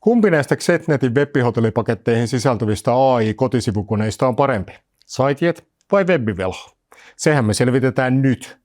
Kumpi näistä Xetnetin web-hotellipaketteihin sisältyvistä AI-kotisivukoneista on parempi? SiteJet vai Webbivelho? Sehän me selvitetään nyt.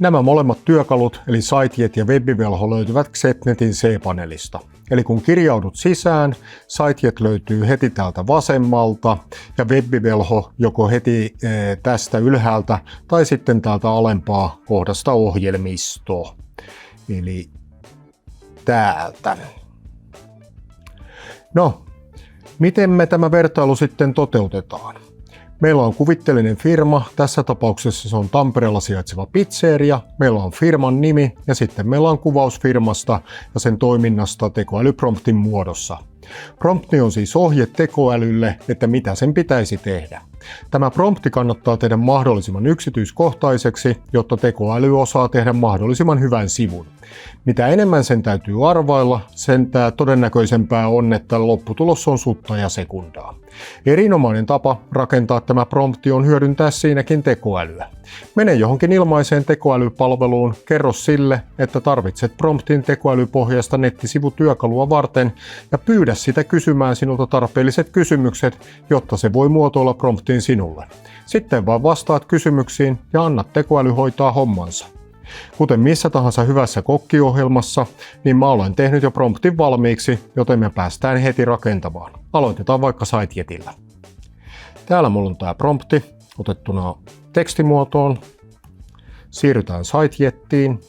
Nämä molemmat työkalut, eli SiteJet ja Webbivelho, löytyvät Xetnetin C-paneelista. Eli kun kirjaudut sisään, SiteJet löytyy heti täältä vasemmalta ja Webbivelho joko heti tästä ylhäältä tai sitten täältä alempaa kohdasta ohjelmisto. Eli täältä. No, miten me tämä vertailu sitten toteutetaan? Meillä on kuvitteellinen firma, tässä tapauksessa se on Tampereella sijaitseva pizzeria, meillä on firman nimi ja sitten meillä on kuvaus firmasta ja sen toiminnasta tekoälypromptin muodossa. Prompti on siis ohje tekoälylle, että mitä sen pitäisi tehdä. Tämä prompti kannattaa tehdä mahdollisimman yksityiskohtaiseksi, jotta tekoäly osaa tehdä mahdollisimman hyvän sivun. Mitä enemmän sen täytyy arvailla, sen todennäköisempää on, että lopputulos on sutta ja sekundaa. Erinomainen tapa rakentaa tämä prompti on hyödyntää siinäkin tekoälyä. Mene johonkin ilmaiseen tekoälypalveluun, kerro sille, että tarvitset promptin tekoälypohjaista nettisivutyökalua varten ja pyydä sitä kysymään sinulta tarpeelliset kysymykset, jotta se voi muotoilla promptin sinulle. Sitten vaan vastaat kysymyksiin ja annat tekoäly hoitaa hommansa. Kuten missä tahansa hyvässä kokkiohjelmassa, niin mä olen tehnyt jo promptin valmiiksi, joten me päästään heti rakentamaan. Aloitetaan vaikka SiteJetillä. Täällä mulla on tää prompti otettuna tekstimuotoon. Siirrytään SiteJettiin.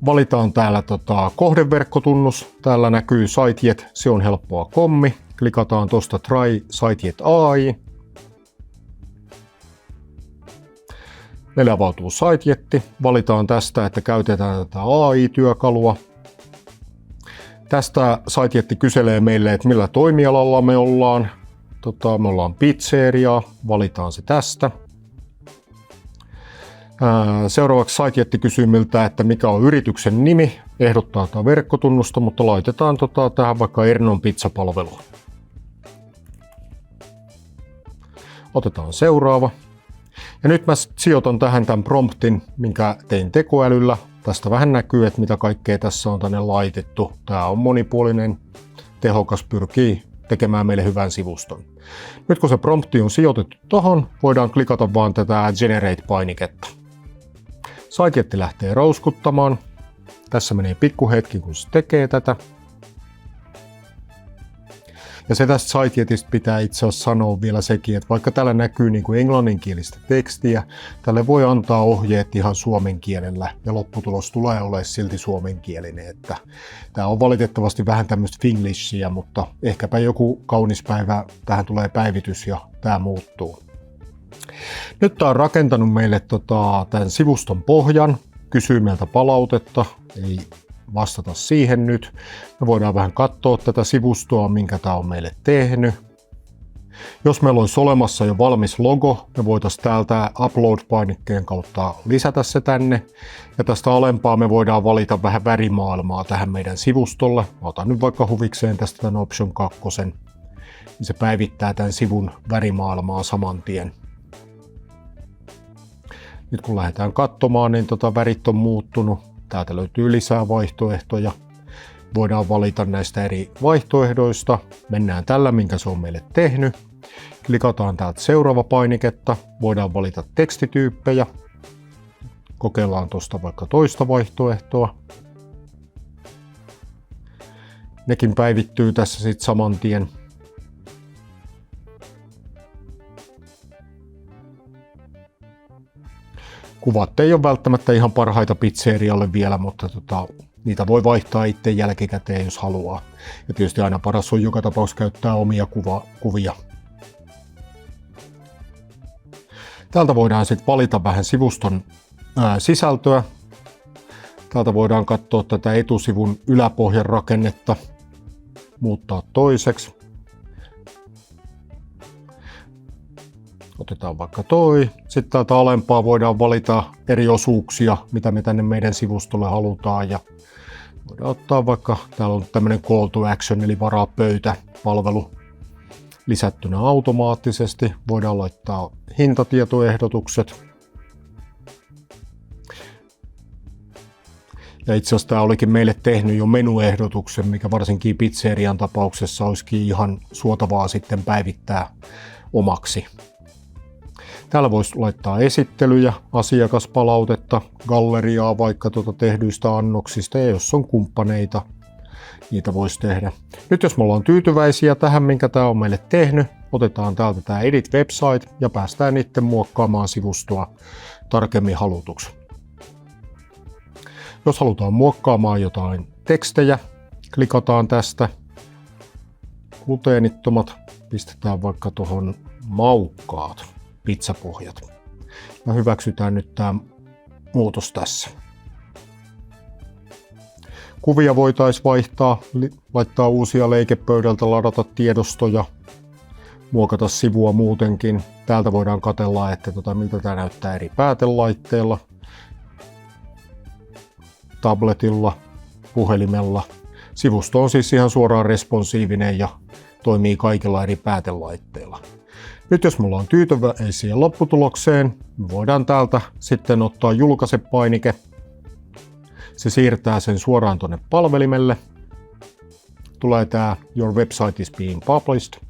Valitaan täällä kohdeverkkotunnus. Täällä näkyy SiteJet, se on helppoa kommi. Klikataan tuosta Try SiteJet AI. Meille avautuu SiteJet. Valitaan tästä, että käytetään tätä AI-työkalua. Tästä SiteJet kyselee meille, että millä toimialalla me ollaan. Me ollaan pizzeria. Valitaan se tästä. Seuraavaksi SiteJet kysyy miltä, että mikä on yrityksen nimi. Ehdottaa tätä verkkotunnusta, mutta laitetaan tähän vaikka Ernon pizzapalvelu. Otetaan seuraava. Ja nyt mä sijoitan tähän tämän promptin, minkä tein tekoälyllä. Tästä vähän näkyy, että mitä kaikkea tässä on tänne laitettu. Tämä on monipuolinen, tehokas, pyrkii tekemään meille hyvän sivuston. Nyt kun se prompti on sijoitettu tohon, voidaan klikata vaan tätä Generate-painiketta. SiteJet lähtee rouskuttamaan. Tässä menee pikkuhetki, kun se tekee tätä. Ja se tästä SiteJetistä pitää itse asiassa sanoa vielä sekin, että vaikka täällä näkyy niin kuin englanninkielistä tekstiä, tälle voi antaa ohjeet ihan suomen kielellä ja lopputulos tulee olemaan silti suomenkielinen. Että tämä on valitettavasti vähän tämmöistä finglishia, mutta ehkäpä joku kaunis päivä tähän tulee päivitys ja tämä muuttuu. Nyt tämä on rakentanut meille tämän sivuston pohjan, kysyy meiltä palautetta, ei vastata siihen nyt. Me voidaan vähän katsoa tätä sivustoa, minkä tämä on meille tehnyt. Jos meillä olisi olemassa jo valmis logo, me voitaisiin täältä Upload-painikkeen kautta lisätä se tänne. Ja tästä alempaa me voidaan valita vähän värimaailmaa tähän meidän sivustolle. Mä otan nyt vaikka huvikseen tästä tämän Option 2. Niin se päivittää tämän sivun värimaailmaa saman tien. Nyt kun lähdetään katsomaan, niin värit on muuttunut. Täältä löytyy lisää vaihtoehtoja. Voidaan valita näistä eri vaihtoehdoista. Mennään tällä, minkä se on meille tehnyt. Klikataan täältä seuraava painiketta. Voidaan valita tekstityyppejä. Kokeillaan tuosta vaikka toista vaihtoehtoa. Nekin päivittyy tässä sitten saman tien. Kuvat ei ole välttämättä ihan parhaita pizzerialle vielä, mutta niitä voi vaihtaa itse jälkikäteen, jos haluaa. Ja tietysti aina paras on joka tapauksessa käyttää omia kuvia. Täältä voidaan sitten valita vähän sivuston sisältöä. Täältä voidaan katsoa tätä etusivun yläpohjan rakennetta, muuttaa toiseksi. Otetaan vaikka toi. Sitten täältä alempaa voidaan valita eri osuuksia, mitä me tänne meidän sivustolle halutaan. Ja voidaan ottaa vaikka, täällä on tämmöinen call to action, eli varaa pöytä palvelu. lisättynä automaattisesti. Voidaan laittaa hintatietoehdotukset. Ja itse asiassa tämä olikin meille tehnyt jo menuehdotuksen, mikä varsinkin pizzerian tapauksessa olisikin ihan suotavaa sitten päivittää omaksi. Täällä voisi laittaa esittelyjä, asiakaspalautetta, galleriaa vaikka tehdyistä annoksista ja jos on kumppaneita, niitä voisi tehdä. Nyt jos me ollaan tyytyväisiä tähän, minkä tämä on meille tehnyt, otetaan täältä tämä Edit Website ja päästään itse muokkaamaan sivustoa tarkemmin halutuksi. Jos halutaan muokkaamaan jotain tekstejä, klikataan tästä. Gluteenittomat pistetään vaikka tuohon maukkaat pizzapohjat. Ja hyväksytään nyt tämä muutos tässä. Kuvia voitaisiin vaihtaa, laittaa uusia leikepöydältä, ladata tiedostoja, muokata sivua muutenkin. Täältä voidaan katsella, että miltä tämä näyttää eri päätelaitteilla, tabletilla, puhelimella. Sivusto on siis ihan suoraan responsiivinen ja toimii kaikilla eri päätelaitteilla. Nyt jos me ollaan tyytyväisiä lopputulokseen, me voidaan täältä sitten ottaa julkaise-painike. Se siirtää sen suoraan tuonne palvelimelle. Tulee tämä Your website is being published.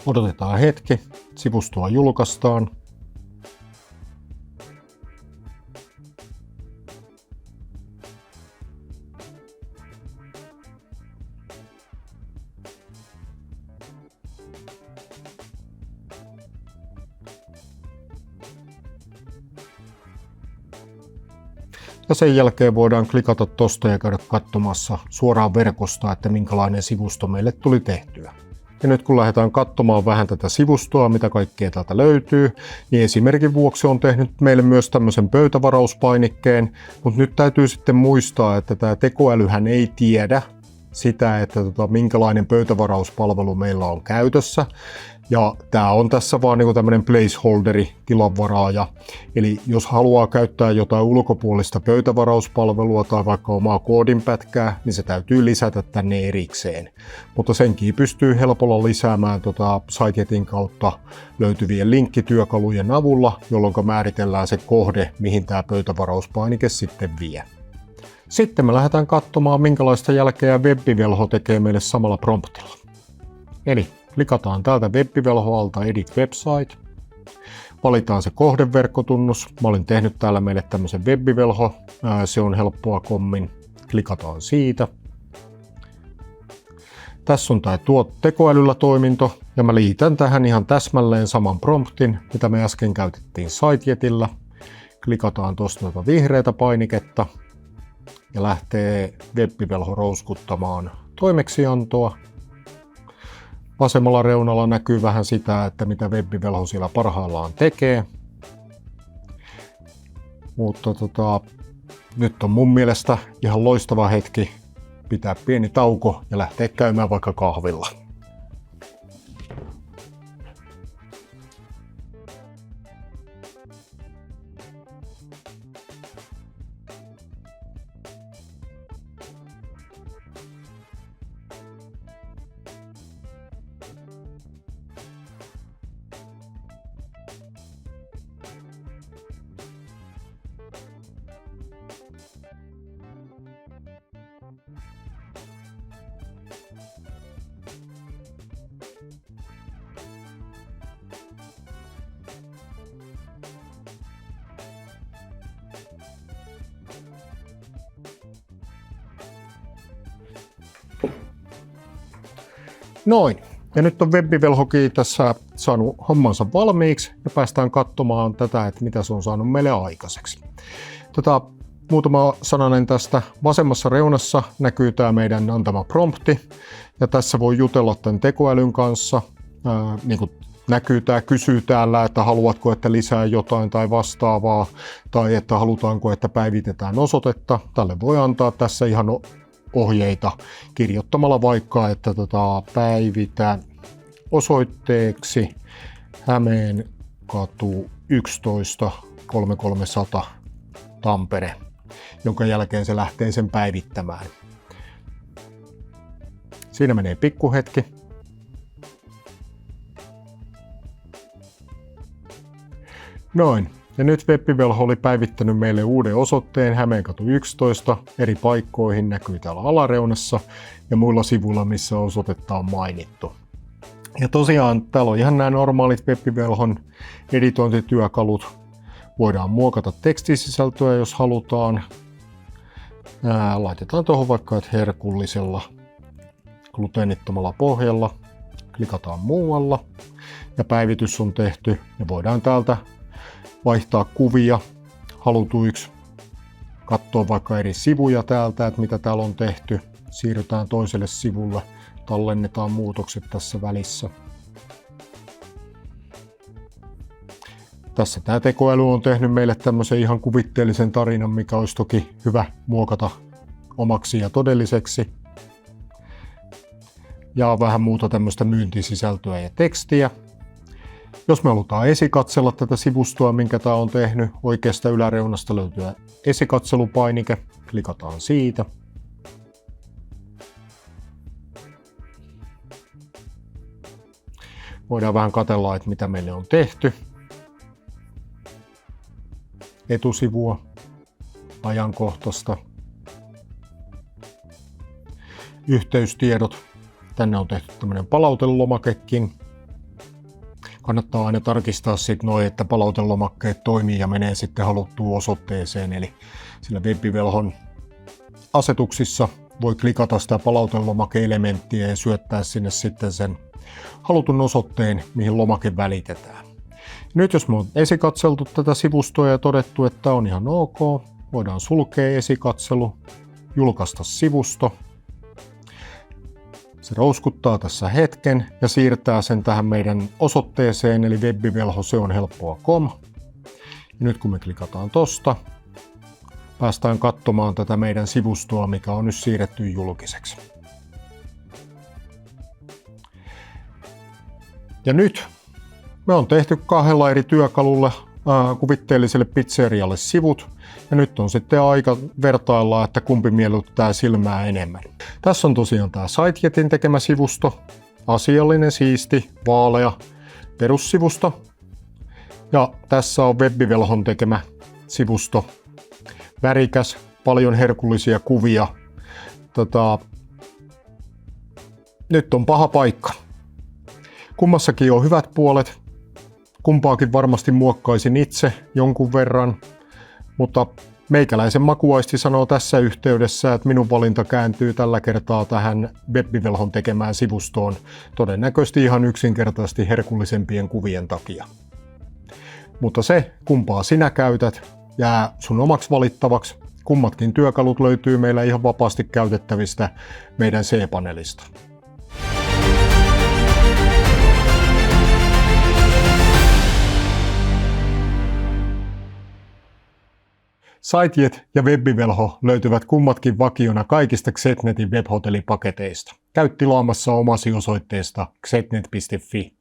Odotetaan hetki, sivustoa julkaistaan. Ja sen jälkeen voidaan klikata tuosta ja käydä katsomassa suoraan verkosta, että minkälainen sivusto meille tuli tehtyä. Ja nyt kun lähdetään katsomaan vähän tätä sivustoa, mitä kaikkea täältä löytyy, niin esimerkin vuoksi on tehnyt meille myös tämmöisen pöytävarauspainikkeen, mutta nyt täytyy sitten muistaa, että tämä tekoälyhän ei tiedä sitä, että minkälainen pöytävarauspalvelu meillä on käytössä. Ja tämä on tässä vaan niin tämmöinen placeholderi, tilanvaraaja. Eli jos haluaa käyttää jotain ulkopuolista pöytävarauspalvelua tai vaikka omaa koodinpätkää, niin se täytyy lisätä tänne erikseen. Mutta senkin pystyy helpolla lisäämään SiteJetin kautta löytyvien linkkityökalujen avulla, jolloin määritellään se kohde, mihin tämä pöytävarauspainike sitten vie. Sitten me lähdetään katsomaan, minkälaista jälkeä webbivelho tekee meille samalla promptilla. Eli klikataan täältä webbivelhoalta Edit Website. Valitaan se kohdeverkkotunnus. Mä olin tehnyt täällä meille tämmöisen webbivelho. Se on helppoa kommin. Klikataan siitä. Tässä on tämä tekoälyllä toiminto. Ja mä liitän tähän ihan täsmälleen saman promptin, mitä me äsken käytettiin SiteJetillä. Klikataan tuosta vihreätä painiketta. Ja lähtee webbivelho rouskuttamaan toimeksiantoa. Vasemmalla reunalla näkyy vähän sitä, että mitä webbivelho siellä parhaillaan tekee. Mutta nyt on mun mielestä ihan loistava hetki pitää pieni tauko ja lähteä käymään vaikka kahvilla. Noin. Ja nyt on webbivelhokin tässä saanut hommansa valmiiksi ja päästään katsomaan tätä, että mitä se on saanut meille aikaiseksi. Muutama sananen tästä. Vasemmassa reunassa näkyy tämä meidän antama prompti ja tässä voi jutella tämän tekoälyn kanssa. Niin kuin näkyy tämä, kysyy täällä, että haluatko, että lisää jotain tai vastaavaa tai että halutaanko, että päivitetään osoitetta. Tälle voi antaa tässä ihan ohjeita kirjoittamalla vaikka, että päivitä osoitteeksi Hämeenkatu 11 3300 Tampere, jonka jälkeen se lähtee sen päivittämään. Siinä menee pikkuhetki. Noin. Ja nyt web-velho oli päivittänyt meille uuden osoitteen Hämeenkatu 11 eri paikkoihin, näkyy täällä alareunassa ja muilla sivuilla, missä osoitetta on mainittu. Ja tosiaan täällä on ihan nämä normaalit web-velhon editointityökalut. Voidaan muokata tekstisisältöä, jos halutaan. Laitetaan tuohon vaikka herkullisella gluteenittomalla pohjalla. Klikataan muualla ja päivitys on tehty ja voidaan täältä vaihtaa kuvia halutuiksi, katsoa vaikka eri sivuja täältä, että mitä täällä on tehty. Siirrytään toiselle sivulle, tallennetaan muutokset tässä välissä. Tässä tämä tekoäly on tehnyt meille tämmöisen ihan kuvitteellisen tarinan, mikä olisi toki hyvä muokata omaksi ja todelliseksi. Ja vähän muuta tämmöistä myyntisisältöä ja tekstiä. Jos me halutaan esikatsella tätä sivustoa, minkä tämä on tehnyt, oikeasta yläreunasta löytyy esikatselupainike. Klikataan siitä. Voidaan vähän katsella, että mitä meille on tehty. Etusivua, ajankohtaista, yhteystiedot. Tänne on tehty tämmöinen palautelomakekin. Kannattaa aina tarkistaa sitten noin, että palautelomakkeet toimii ja menee sitten haluttuun osoitteeseen. Eli sillä web-velhon asetuksissa voi klikata sitä palautelomake-elementtiä ja syöttää sinne sitten sen halutun osoitteen, mihin lomake välitetään. Nyt jos me on esikatseltu tätä sivustoa ja todettu, että on ihan ok, voidaan sulkea esikatselu, julkaista sivusto. Se rouskuttaa tässä hetken ja siirtää sen tähän meidän osoitteeseen, eli web-velho se on helppoa.com. Ja nyt kun me klikataan tosta, päästään katsomaan tätä meidän sivustoa, mikä on nyt siirretty julkiseksi. Ja nyt me on tehty 2 eri työkalulla kuvitteelliselle pizzerialle sivut. Ja nyt on sitten aika vertailla, että kumpi miellyttää silmää enemmän. Tässä on tosiaan tämä SiteJetin tekemä sivusto. Asiallinen, siisti, vaalea perussivusto. Ja tässä on web-velhon tekemä sivusto. Värikäs, paljon herkullisia kuvia. Nyt on paha paikka. Kummassakin on hyvät puolet. Kumpaakin varmasti muokkaisin itse jonkun verran. Mutta meikäläisen makuaisti sanoo tässä yhteydessä, että minun valinta kääntyy tällä kertaa tähän web-velhon tekemään sivustoon todennäköisesti ihan yksinkertaisesti herkullisempien kuvien takia. Mutta se, kumpaa sinä käytät, jää sun omaksi valittavaksi. Kummatkin työkalut löytyy meillä ihan vapaasti käytettävistä meidän C-paneelista. SiteJet ja web-velho löytyvät kummatkin vakiona kaikista Xetnetin webhotellipaketeista. Käy tilaamassa omasi osoitteesta xetnet.fi.